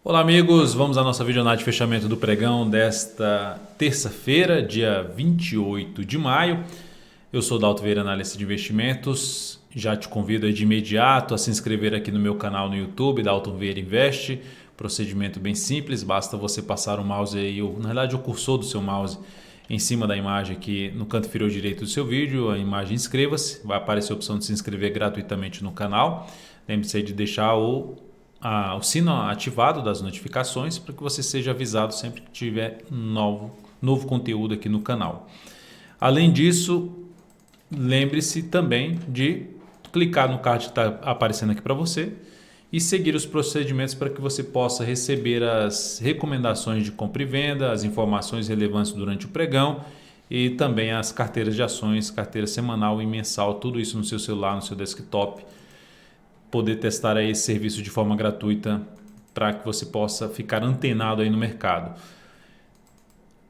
Olá amigos, vamos à nossa videonate de fechamento do pregão desta terça-feira, dia 28 de maio. Eu sou Dalto Vieira, analista de investimentos. Já te convido aí de imediato a se inscrever aqui no meu canal no YouTube, Dalton Vieira Investe. Procedimento bem simples, basta você passar o mouse aí, na verdade o cursor do seu mouse em cima da imagem aqui no canto inferior direito do seu vídeo, a imagem inscreva-se, vai aparecer a opção de se inscrever gratuitamente no canal. Lembre-se aí de deixar o sino ativado das notificações para que você seja avisado sempre que tiver novo conteúdo aqui no canal. Além disso, lembre-se também de clicar no card que está aparecendo aqui para você e seguir os procedimentos para que você possa receber as recomendações de compra e venda, as informações relevantes durante o pregão e também as carteiras de ações, carteira semanal e mensal, tudo isso no seu celular, no seu desktop. Poder testar aí esse serviço de forma gratuita para que você possa ficar antenado aí no mercado.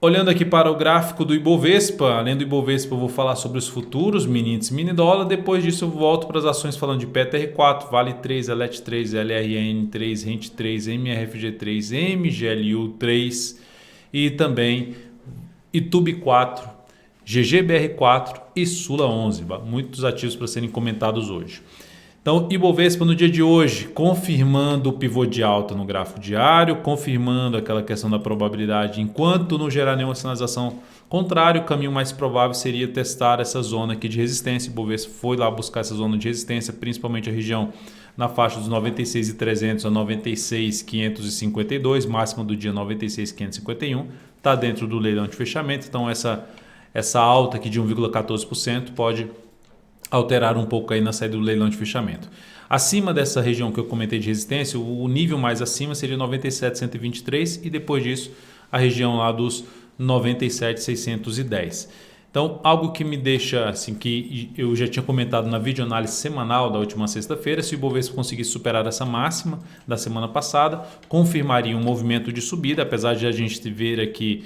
Olhando aqui para o gráfico do Ibovespa, além do Ibovespa eu vou falar sobre os futuros, mini índice, mini dólar, depois disso eu volto para as ações falando de PETR4, Vale 3, Elet 3, LRN 3, Rent 3, MRFG 3, MGLU 3 e também Itube 4, GGBR4 e Sula 11, muitos ativos para serem comentados hoje. Então, Ibovespa no dia de hoje, confirmando o pivô de alta no gráfico diário, confirmando aquela questão da probabilidade, enquanto não gerar nenhuma sinalização contrária, o caminho mais provável seria testar essa zona aqui de resistência. Ibovespa foi lá buscar essa zona de resistência, principalmente a região na faixa dos 96.300 a 96.552, máxima do dia 96.551, está dentro do leilão de fechamento, então essa alta aqui de 1,14% pode alterar um pouco aí na saída do leilão de fechamento. Acima dessa região que eu comentei de resistência, o nível mais acima seria 97.123 e depois disso a região lá dos 97.610. Então, algo que me deixa, assim, que eu já tinha comentado na videoanálise semanal da última sexta-feira, se o Ibovespa conseguisse superar essa máxima da semana passada, confirmaria um movimento de subida, apesar de a gente ver aqui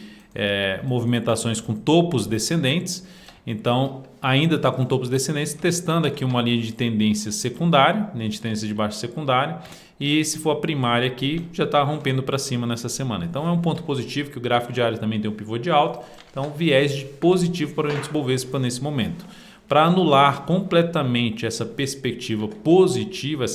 movimentações com topos descendentes. Então, ainda está com topos descendentes, testando aqui uma linha de tendência secundária, linha de tendência de baixa secundária, e se for a primária aqui, já está rompendo para cima nessa semana. Então, é um ponto positivo que o gráfico diário também tem um pivô de alta, então viés de positivo para o índice Bovespa nesse momento. Para anular completamente essa perspectiva positiva,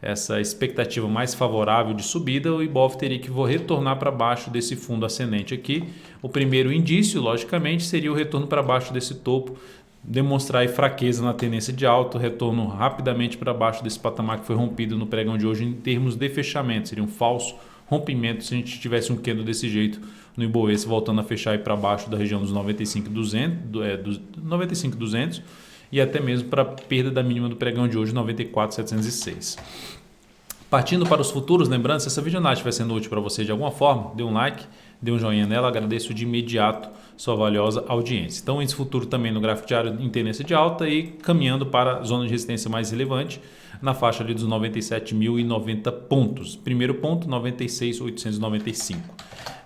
essa expectativa mais favorável de subida, o Ibov teria que retornar para baixo desse fundo ascendente aqui. O primeiro indício, logicamente, seria o retorno para baixo desse topo, demonstrar aí fraqueza na tendência de alta, retorno rapidamente para baixo desse patamar que foi rompido no pregão de hoje em termos de fechamento. Seria um falso rompimento se a gente tivesse um candle desse jeito no Ibovespa, voltando a fechar aí para baixo da região dos 95.200 e até mesmo para a perda da mínima do pregão de hoje, 94.706. Partindo para os futuros, lembrando, se essa videonate vai sendo útil para você de alguma forma, dê um like, dê um joinha nela, agradeço de imediato sua valiosa audiência. Então, esse futuro também no gráfico diário em tendência de alta e caminhando para a zona de resistência mais relevante, na faixa ali dos 97.090 pontos. Primeiro ponto, 96.895.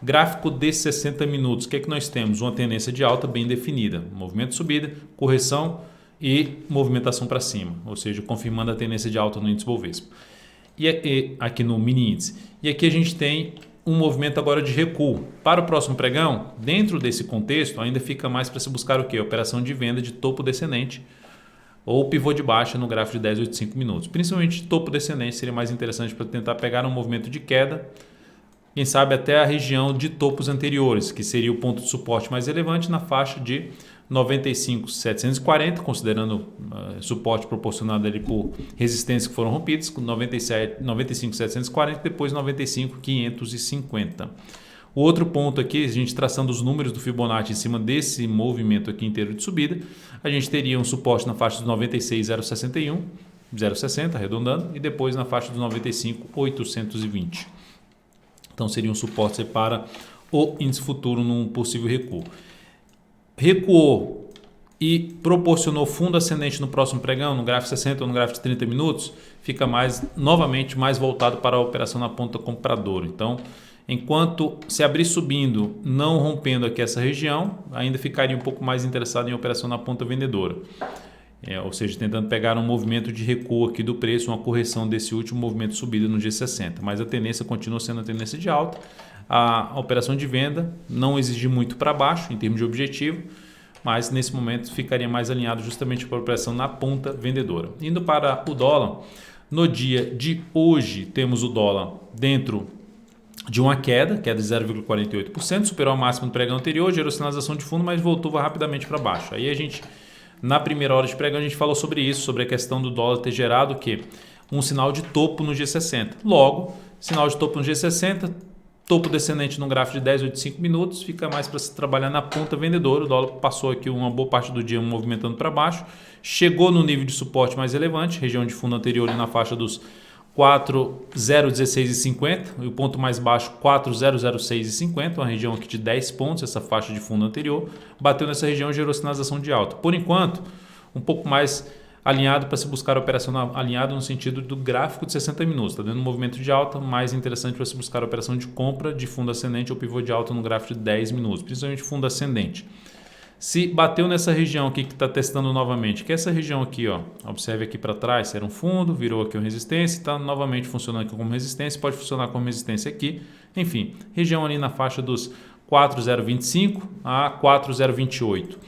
Gráfico de 60 minutos, o que é que nós temos? Uma tendência de alta bem definida, movimento de subida, correção e movimentação para cima, ou seja, confirmando a tendência de alta no índice Bovespa. E aqui no mini índice. E aqui a gente tem um movimento agora de recuo. Para o próximo pregão, dentro desse contexto, ainda fica mais para se buscar o quê? Operação de venda de topo descendente ou pivô de baixa no gráfico de 10 a 85 minutos. Principalmente topo descendente seria mais interessante para tentar pegar um movimento de queda, quem sabe até a região de topos anteriores, que seria o ponto de suporte mais relevante na faixa de 95.740, considerando suporte proporcionado ali por resistências que foram rompidas, com 95.740 e depois 95.550. O outro ponto aqui, a gente traçando os números do Fibonacci em cima desse movimento aqui inteiro de subida, a gente teria um suporte na faixa dos 96.061, 0,60 arredondando, e depois na faixa dos 95.820. Então seria um suporte para o índice futuro num possível recuo. Recuou e proporcionou fundo ascendente no próximo pregão, no gráfico 60 ou no gráfico de 30 minutos, fica novamente mais voltado para a operação na ponta compradora. Então, enquanto se abrir subindo, não rompendo aqui essa região, ainda ficaria um pouco mais interessado em operação na ponta vendedora. ou seja, tentando pegar um movimento de recuo aqui do preço, uma correção desse último movimento de subida no dia 60. Mas a tendência continua sendo a tendência de alta. A operação de venda não exige muito para baixo em termos de objetivo, mas nesse momento ficaria mais alinhado justamente para a operação na ponta vendedora. Indo para o dólar, no dia de hoje temos o dólar dentro de uma queda de 0,48%, superou a máxima do pregão anterior, gerou sinalização de fundo, mas voltou rapidamente para baixo. Aí a gente, na primeira hora de pregão, a gente falou sobre isso, sobre a questão do dólar ter gerado o quê? Um sinal de topo no G60. Logo, sinal de topo no G60, topo descendente no gráfico de 10 ou de 5 minutos, fica mais para se trabalhar na ponta vendedora. O dólar passou aqui uma boa parte do dia movimentando para baixo, chegou no nível de suporte mais relevante, região de fundo anterior ali na faixa dos 4,016,50 e o ponto mais baixo 4,006,50, uma região aqui de 10 pontos, essa faixa de fundo anterior, bateu nessa região e gerou sinalização de alta. Por enquanto, um pouco mais alinhado para se buscar a operação alinhado no sentido do gráfico de 60 minutos, está dando um movimento de alta, mais interessante para se buscar a operação de compra de fundo ascendente ou pivô de alta no gráfico de 10 minutos, principalmente fundo ascendente. Se bateu nessa região aqui que está testando novamente, que é essa região aqui, ó, observe aqui para trás, era um fundo, virou aqui uma resistência, está novamente funcionando aqui como resistência, pode funcionar como resistência aqui, enfim, região ali na faixa dos 4,025 a 4,028.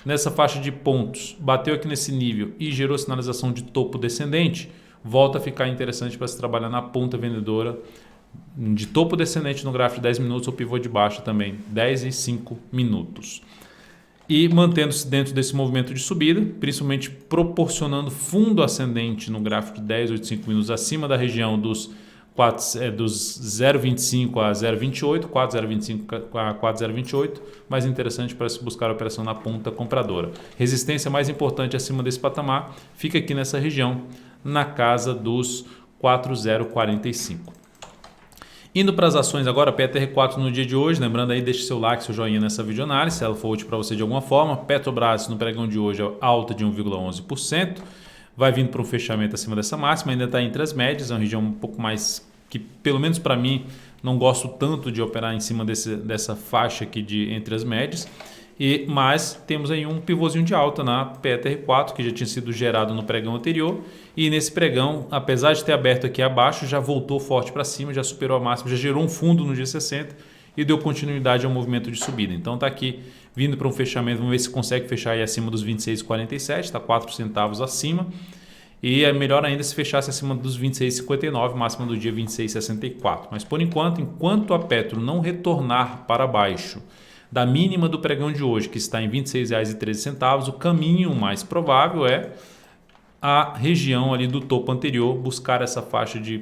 Nessa faixa de pontos, bateu aqui nesse nível e gerou sinalização de topo descendente, volta a ficar interessante para se trabalhar na ponta vendedora de topo descendente no gráfico de 10 minutos ou pivô de baixa também, 10 e 5 minutos. E mantendo-se dentro desse movimento de subida, principalmente proporcionando fundo ascendente no gráfico de 10 ou de 5 minutos acima da região dos 0,25 a 0,28, 4,025 a 4,028, mais interessante para se buscar a operação na ponta compradora. Resistência mais importante acima desse patamar fica aqui nessa região, na casa dos 4,045. Indo para as ações agora, PTR4 no dia de hoje, lembrando aí, deixe seu like, seu joinha nessa videoanálise, se ela for útil para você de alguma forma. Petrobras no pregão de hoje alta de 1,11%, vai vindo para um fechamento acima dessa máxima, ainda está entre as médias, é uma região um pouco mais que, pelo menos para mim, não gosto tanto de operar em cima dessa faixa aqui entre as médias. Mas temos aí um pivôzinho de alta na PTR4 que já tinha sido gerado no pregão anterior e nesse pregão, apesar de ter aberto aqui abaixo, já voltou forte para cima, já superou a máxima, já gerou um fundo no G60 e deu continuidade ao movimento de subida. Então está aqui vindo para um fechamento, vamos ver se consegue fechar aí acima dos 26,47, está 4 centavos acima. E é melhor ainda se fechasse acima dos 26,59, máxima do dia 26,64. Mas por enquanto a Petro não retornar para baixo da mínima do pregão de hoje, que está em R$ 26,13, o caminho mais provável é a região ali do topo anterior, buscar essa faixa de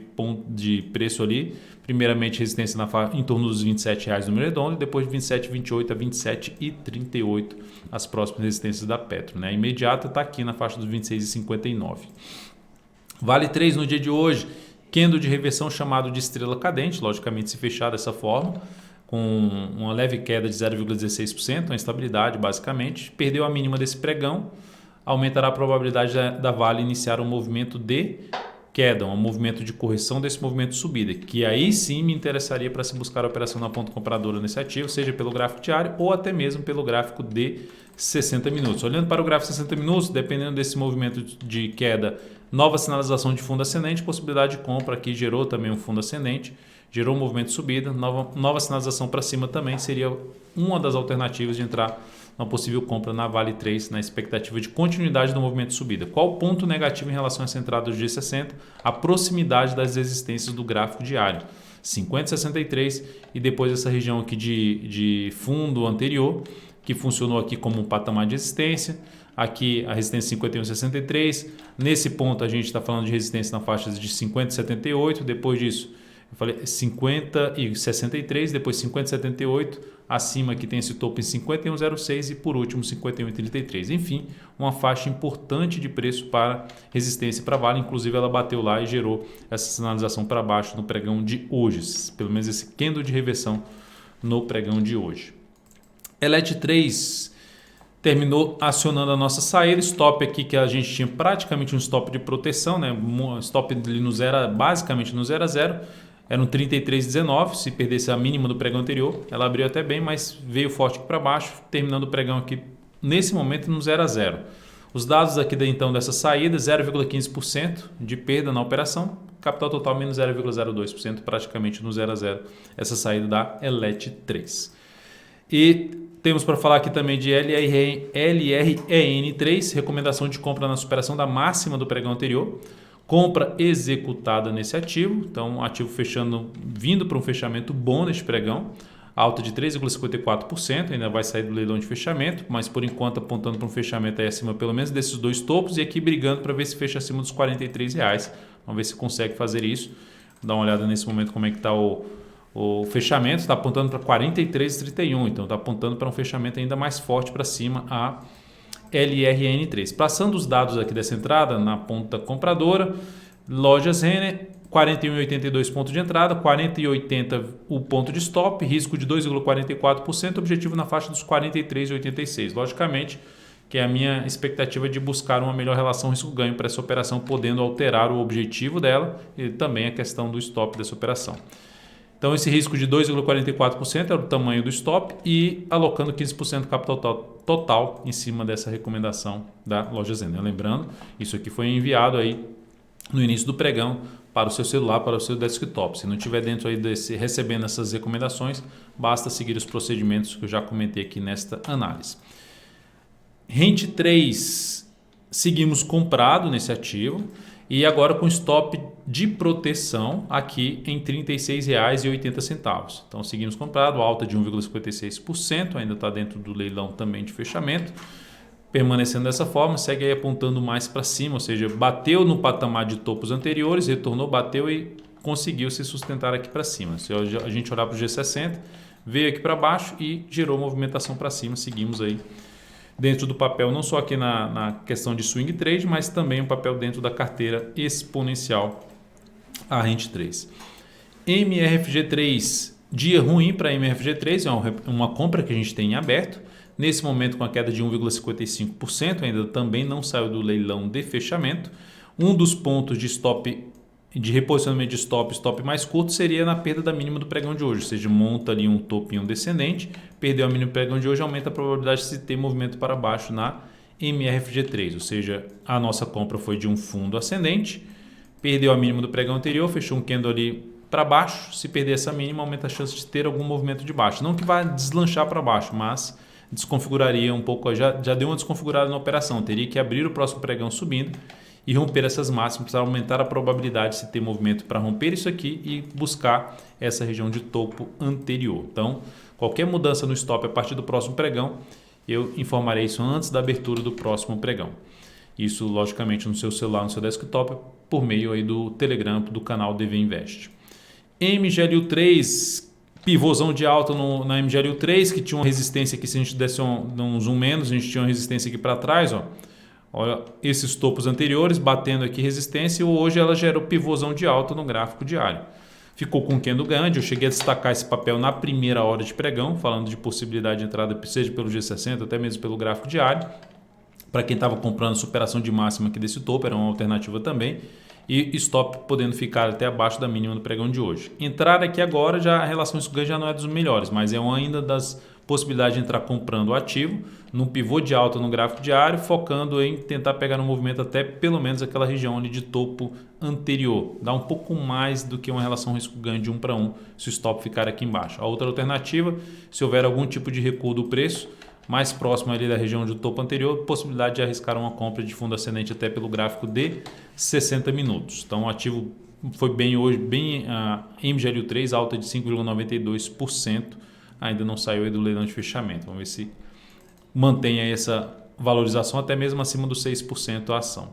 preço ali, primeiramente resistência em torno dos R$ 27,00 no redondo, e depois de 27,28 a 27,38 as próximas resistências da Petro. Né? A imediata está aqui na faixa dos 26,59. Vale 3 no dia de hoje, candle de reversão chamado de estrela cadente, logicamente se fechar dessa forma, com uma leve queda de 0,16%, uma estabilidade basicamente, perdeu a mínima desse pregão, aumentará a probabilidade da Vale iniciar um movimento de queda, um movimento de correção desse movimento de subida, que aí sim me interessaria para se buscar a operação na ponta compradora nesse ativo, seja pelo gráfico diário ou até mesmo pelo gráfico de 60 minutos. Olhando para o gráfico de 60 minutos, dependendo desse movimento de queda, nova sinalização de fundo ascendente, possibilidade de compra aqui gerou também um fundo ascendente, gerou um movimento de subida, nova sinalização para cima também seria uma das alternativas de entrar uma possível compra na Vale 3 na expectativa de continuidade do movimento de subida. Qual o ponto negativo em relação a essa entrada do G60? A proximidade das resistências do gráfico diário. 50,63 e depois essa região aqui de fundo anterior, que funcionou aqui como um patamar de resistência. Aqui a resistência 51,63. Nesse ponto a gente está falando de resistência na faixa de 50,78. Depois disso, eu falei 50,63, depois 50,78, acima aqui tem esse topo em 51,06 e por último 51,33. Enfim, uma faixa importante de preço para resistência para Vale, inclusive ela bateu lá e gerou essa sinalização para baixo no pregão de hoje, pelo menos esse candle de reversão no pregão de hoje. Elet 3 terminou acionando a nossa saída, stop aqui que a gente tinha praticamente um stop de proteção, né? Stop ali no zero, basicamente no 0 a 0. Era um 33,19, se perdesse a mínima do pregão anterior, ela abriu até bem, mas veio forte aqui para baixo, terminando o pregão aqui nesse momento no 0 a 0. Os dados aqui então dessa saída, 0,15% de perda na operação, capital total menos 0,02%, praticamente no 0 a 0, essa saída da Elet 3. E temos para falar aqui também de LREN3, recomendação de compra na superação da máxima do pregão anterior, compra executada nesse ativo, então ativo vindo para um fechamento bom neste pregão, alta de 3,54%, ainda vai sair do leilão de fechamento, mas por enquanto apontando para um fechamento aí acima pelo menos desses dois topos e aqui brigando para ver se fecha acima dos R$ 43,00. Vamos ver se consegue fazer isso. Dá uma olhada nesse momento como é que está o fechamento, está apontando para 43,31, então está apontando para um fechamento ainda mais forte para cima a LRN3. Passando os dados aqui dessa entrada na ponta compradora, Lojas Renner, 41,82 ponto de entrada, 40,80 o ponto de stop, risco de 2,44%, objetivo na faixa dos 43,86. Logicamente que é a minha expectativa de buscar uma melhor relação risco-ganho para essa operação, podendo alterar o objetivo dela e também a questão do stop dessa operação. Então esse risco de 2,44% é o tamanho do stop e alocando 15% capital total em cima dessa recomendação da Lojas Renner. Lembrando, isso aqui foi enviado aí no início do pregão para o seu celular, para o seu desktop. Se não estiver dentro aí recebendo essas recomendações, basta seguir os procedimentos que eu já comentei aqui nesta análise. Rent 3, seguimos comprado nesse ativo e agora com stop de proteção aqui em R$ 36,80. Então seguimos comprado, alta de 1,56%, ainda está dentro do leilão também de fechamento. Permanecendo dessa forma, segue aí apontando mais para cima, ou seja, bateu no patamar de topos anteriores, retornou, bateu e conseguiu se sustentar aqui para cima. Se a gente olhar para o G60, veio aqui para baixo e gerou movimentação para cima. Seguimos aí dentro do papel, não só aqui na questão de swing trade, mas também um papel dentro da carteira exponencial, a Rent 3. MRFG3, dia ruim para MRFG3, é uma compra que a gente tem em aberto. Nesse momento com a queda de 1,55%, ainda também não saiu do leilão de fechamento. Um dos pontos de stop, de reposicionamento de stop mais curto seria na perda da mínima do pregão de hoje, ou seja, monta ali um topinho descendente, perdeu a mínima do pregão de hoje, aumenta a probabilidade de se ter movimento para baixo na MRFG3, ou seja, a nossa compra foi de um fundo ascendente, perdeu a mínima do pregão anterior, fechou um candle ali para baixo, se perder essa mínima aumenta a chance de ter algum movimento de baixo, não que vá deslanchar para baixo, mas desconfiguraria um pouco, já deu uma desconfigurada na operação, teria que abrir o próximo pregão subindo e romper essas máximas para aumentar a probabilidade de se ter movimento para romper isso aqui e buscar essa região de topo anterior. Então, qualquer mudança no stop a partir do próximo pregão, eu informarei isso antes da abertura do próximo pregão. Isso, logicamente, no seu celular, no seu desktop, por meio aí do Telegram, do canal DV Invest. MGLU3, pivôzão de alta na MGLU3, que tinha uma resistência aqui, se a gente desse um zoom menos, a gente tinha uma resistência aqui para trás, ó. Olha esses topos anteriores, batendo aqui resistência, e hoje ela gera o pivôzão de alta no gráfico diário. Ficou com candle grande, eu cheguei a destacar esse papel na primeira hora de pregão, falando de possibilidade de entrada, seja pelo G60, até mesmo pelo gráfico diário. Para quem estava comprando superação de máxima aqui desse topo, era uma alternativa também. E stop podendo ficar até abaixo da mínima do pregão de hoje. Entrar aqui agora, já a relação risco-ganho já não é dos melhores, mas é uma ainda das possibilidades de entrar comprando o ativo, num pivô de alta no gráfico diário, focando em tentar pegar um movimento até pelo menos aquela região ali de topo anterior. Dá um pouco mais do que uma relação risco-ganho de 1 para 1 se o stop ficar aqui embaixo. A outra alternativa, se houver algum tipo de recuo do preço, mais próximo ali da região do topo anterior, possibilidade de arriscar uma compra de fundo ascendente até pelo gráfico de 60 minutos. Então o ativo foi bem hoje, bem a MGLU3, alta de 5,92%, ainda não saiu aí do leilão de fechamento. Vamos ver se mantém aí essa valorização até mesmo acima dos 6% a ação.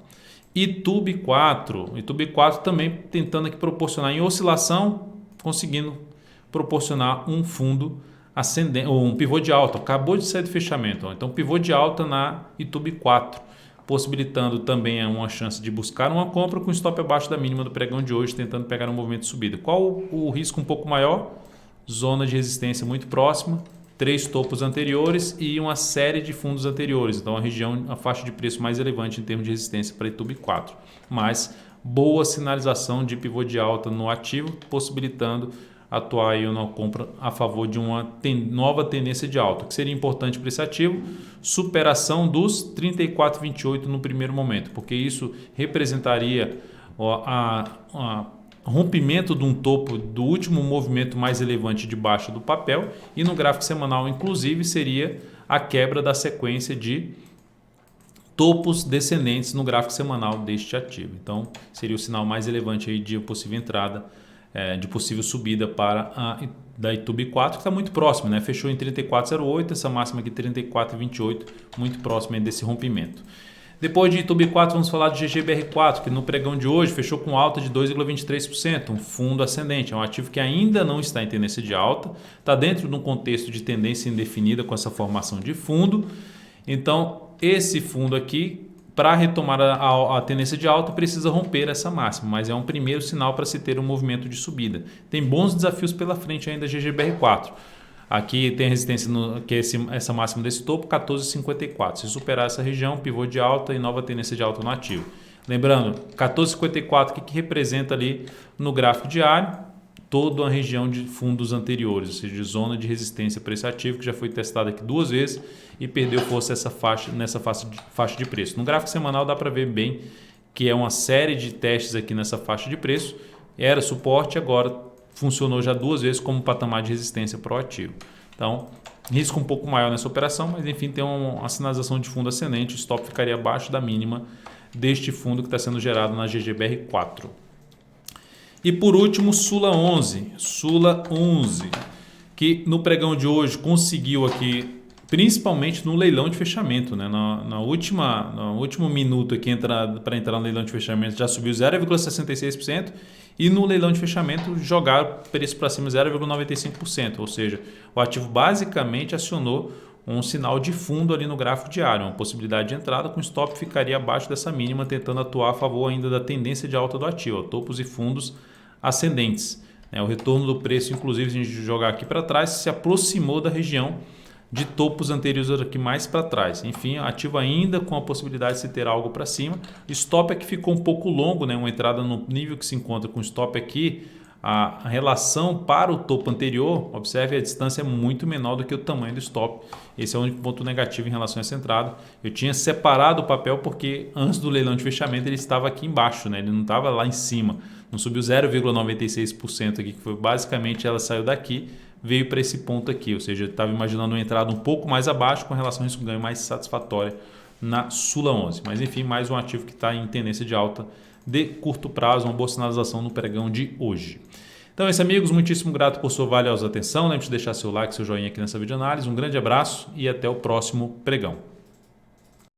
Itube 4 também tentando aqui proporcionar em oscilação, conseguindo proporcionar um fundo ascendente, ou um pivô de alta, acabou de sair do fechamento, então pivô de alta na Itube 4, possibilitando também uma chance de buscar uma compra com stop abaixo da mínima do pregão de hoje, tentando pegar um movimento de subida. Qual o risco um pouco maior? Zona de resistência muito próxima, 3 topos anteriores e uma série de fundos anteriores, então a faixa de preço mais elevante em termos de resistência para Itube 4, mas boa sinalização de pivô de alta no ativo, possibilitando atuar aí na compra a favor de uma nova tendência de alta. O que seria importante para esse ativo? Superação dos 34,28 no primeiro momento, porque isso representaria rompimento de um topo do último movimento mais relevante de baixa do papel, e no gráfico semanal, inclusive, seria a quebra da sequência de topos descendentes no gráfico semanal deste ativo. Então, seria o sinal mais relevante aí de possível entrada, de possível subida para da Itube 4, que está muito próximo, né? Fechou em 34,08, essa máxima aqui 34,28, muito próximo desse rompimento. Depois de Itube 4, vamos falar do GGBR4, que no pregão de hoje fechou com alta de 2,23%, um fundo ascendente. É um ativo que ainda não está em tendência de alta, está dentro de um contexto de tendência indefinida com essa formação de fundo. Então, esse fundo aqui, para retomar a tendência de alta, precisa romper essa máxima, mas é um primeiro sinal para se ter um movimento de subida. Tem bons desafios pela frente ainda GGBR4. Aqui tem a resistência, que é essa máxima desse topo, 14,54. Se superar essa região, pivô de alta e nova tendência de alta no ativo. Lembrando, 14,54, o que representa ali no gráfico diário? Toda a região de fundos anteriores, ou seja, de zona de resistência para esse ativo, que já foi testado aqui 2 vezes e perdeu força nessa faixa de preço. No gráfico semanal dá para ver bem que é uma série de testes aqui nessa faixa de preço. Era suporte, agora funcionou já 2 vezes como patamar de resistência para o ativo. Então, risco um pouco maior nessa operação, mas enfim, tem uma sinalização de fundo ascendente, o stop ficaria abaixo da mínima deste fundo que está sendo gerado na GGBR4. E por último, Sula 11, que no pregão de hoje conseguiu aqui, principalmente no leilão de fechamento, né? No último minuto aqui para entrar no leilão de fechamento já subiu 0,66%, e no leilão de fechamento jogaram preço para cima 0,95%, ou seja, o ativo basicamente acionou um sinal de fundo ali no gráfico diário, uma possibilidade de entrada com stop ficaria abaixo dessa mínima, tentando atuar a favor ainda da tendência de alta do ativo, topos e fundos ascendentes. O retorno do preço, inclusive, se a gente jogar aqui para trás, se aproximou da região de topos anteriores aqui mais para trás. Enfim, ativo ainda com a possibilidade de se ter algo para cima. Stop aqui ficou um pouco longo, né? Uma entrada no nível que se encontra com stop aqui, a relação para o topo anterior, observe, a distância é muito menor do que o tamanho do stop. Esse é o único ponto negativo em relação a essa entrada. Eu tinha separado o papel porque antes do leilão de fechamento ele estava aqui embaixo, né? Ele não estava lá em cima. Não subiu 0,96% aqui, que foi basicamente ela saiu daqui, veio para esse ponto aqui. Ou seja, eu estava imaginando uma entrada um pouco mais abaixo com relação a risco-ganho mais satisfatória na Sula 11. Mas enfim, mais um ativo que está em tendência de alta de curto prazo, uma boa sinalização no pregão de hoje. Então é isso, amigos, muitíssimo grato por sua valiosa atenção. Lembre-se de deixar seu like, seu joinha aqui nessa videoanálise. Um grande abraço e até o próximo pregão.